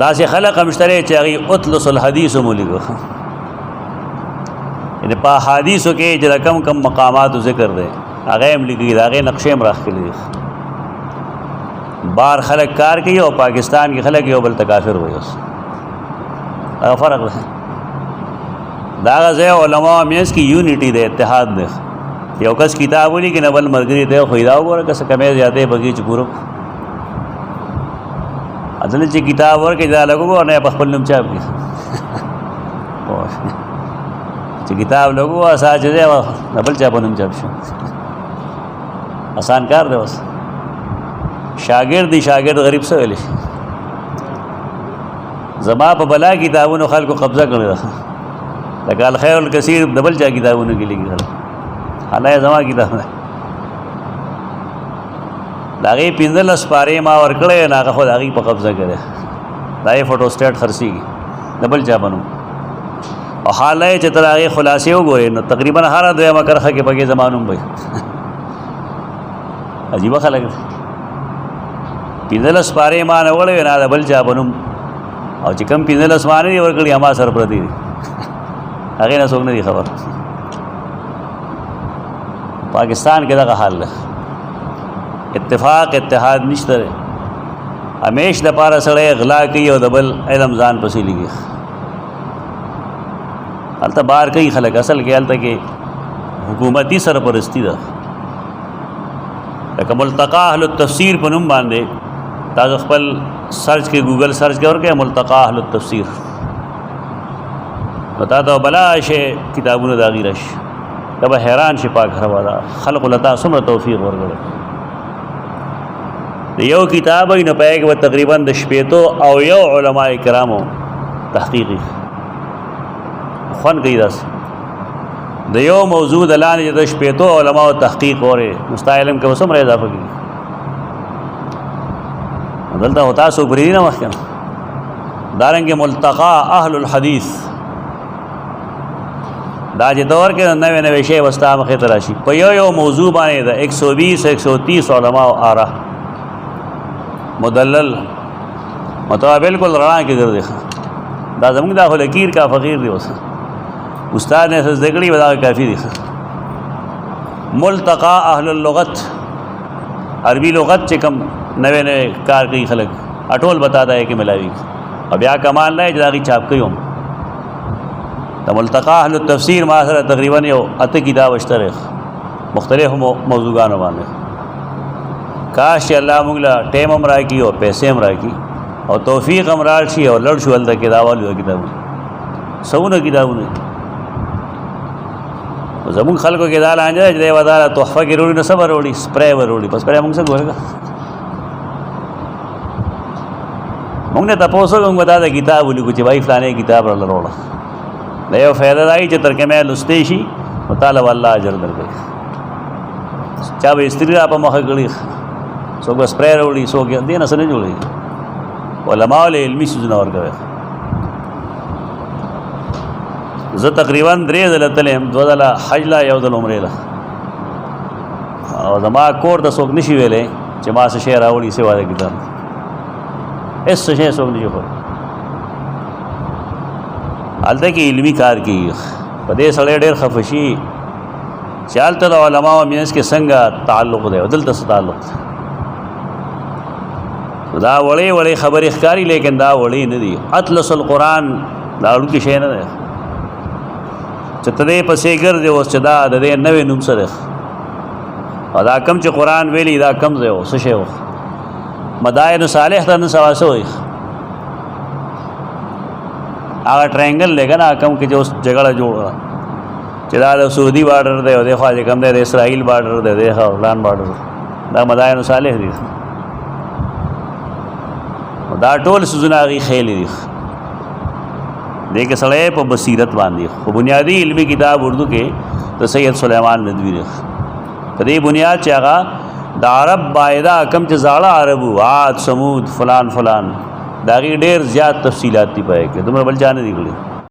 دا سے خلق مشتری چاہی اطلس الحدیث مولگو یعنی پا حدیثو کے جدا کم کم مقامات ذکر دے آغیم لگی دا آغی نقشیم راخ کے لئے بار خلق کار کی اور پاکستان کی خلق یو بل تکافر ہوئی اس دا فرق دے دا غزے علماء مینس کی یونیٹی دے اتحاد دے یو کس کتابو لی کہ نبل مرگری دے خویداو گورا کس کمیز جاتے بگیچ پورو اصل چی کتاب ورکی دا لگو گو اور نیا پخپل نم چاپ کی چی کتاب لگو گو اسا چیزے نبل چاپو نم چاپ شو آسان کار دے بس شاگرد غریب سویلی زما پا بلا کتابونو خلقو قبضہ کرنے دا لکہ الخیر الکثیر دبل چا کتابونو کی لگی خلق حالا زما کتاب دا داغی پینزل اسپارے ما ورکڑے ناغا خود آغی پا قبضہ کرے دائی فوٹو سٹیٹ خرسی کی دبل چا بنو اور حالا ہے چتر آغی خلاصے ہو گورے تقریباً ہارا دویا مکرخہ کے پاکی زمانوں بھائی عجیبہ خلق پینزل اسپارے ما نوڑے نا دبل چا بنو اور چکم پینزل اسپارے دی ورکڑی ہما سر پردی دی آغی نا سوکنے دی خبر پاکستان کے دا حال ہے اتفاق اتحاد نشتر ہے ہمیش دا پارا سڑے اغلا کی اور دبل علم زان پسی لگی حالتا بار کئی خلق اصل کے حالتا کہ حکومتی سرپرستی دا لیکن ملتقا اہل التفسیر پنم باندے تاز اخپل سرچ کے گوگل سرچ کے اور کہ ملتقا اہل التفسیر بتا دو بلا شے کتابون داغی رش تب حیران شپا گھر والا خلق لتا سمر توفیق ورگڑے یو کتاب ہی نہ پائے کہ وہ تقریباً دشپیتو او یو علماء کرامو تحقیقی خون کئی دس دیو موضوع دلان دشپیتو علماء تحقیق ہو رہے مستعلم کے وسم رہے اضافہ کی دلتا ہوتا سو بریدی نہ محکم دارنگ ملتقا اہل الحدیث داج دور کے نوے شے وسطہ مخی تراشی پیو یو موضوع بانے دا 120-130 علماء آرہ مدلل مطلب بالکل رڑاں کے گردے دا زمین دا لکیر کا فقیر دی وسا استاد نے سزدگڑی بدا کافی دی ملتقا اہل اللغت عربی لغت چکم نوے کار کی خلق اٹول بتا دا ہے کہ ملاوی اب یا کمال لائے جداغی چاپ کئی ہوں دا ملتقا اہل التفسیر ماثر تقریباً یو ات کتاب اشترخ مختلف موضوعان باندے کاش اللہ مغلا ٹیم امرا کی اور پیسے امرا کی اور توفیق امرار شی اور لڑ شو اللہ کتاب کتابوں سونا کتابوں نے زمون خلقوں کے دال آن جائے جدے ودارہ تحفہ کی روڑی نہ سب روڑی اسپرے و روڑی پس پرے منگ سے گوئے گا منگ نے تپوسو گا بتا دا کتاب بولی کچھ بھائی فلانے کتاب رہ روڑا لیو فیدہ دائی چھ ترکے میں لستیشی مطالب اللہ عجر در گئی چاہ بھائی استری آپ مخ گڑی سو بس پرے روڑی سو گیا دینا سنے جوڑی علماء علیہ علمی سجنہ اور گئے زہ تقریباً 3 دل تلیم 2 دل حج لا یو دل عمرے لا اور زما کور دا سوک نشی ویلے چھ ما سے شہر آوڑی سے وعدہ کتاب اس سے شہر سوک نشی خور حالتا کہ علمی کار کی پدے سڑے دیر خفشی چالتا دا علماء و مینس کے سنگا تعلق دے دلتا سے تعلق دے دا وڑے وڑے خبر اخکاری لیکن دا وڑے ندی اطلس القرآن دا اڑو کی شے نہ دے چتدے پسے گر دے اس چدا دے نوے نم سرخ اور دا کم چ قرآن ویلی دا کم دے ہو سشے ہو مدائن صالح تا نسواسو ہوئی آگا ٹرینگل لے گا نا کم کہ جو اس جگڑا جوڑ رہا چدا دا سعودی بارڈر دے ہو دیکھو آجے کم دے اسرائیل بارڈر دے دیکھا اردان بارڈر دا مدائن صالح دی دا ټول سوزونه غي خیلی دی دې کې سړی په بصیرت باندې خو بنیادی علمی کتاب اردو کې د سید سلیمان ندوی دی په دې بنیاد چې هغه د عرب باعده کم چې زاړه عربو عاد سمود فلان فلان دا غي ډېر زیات تفصیلات دی پای کې دومره بل چا نه دی کړی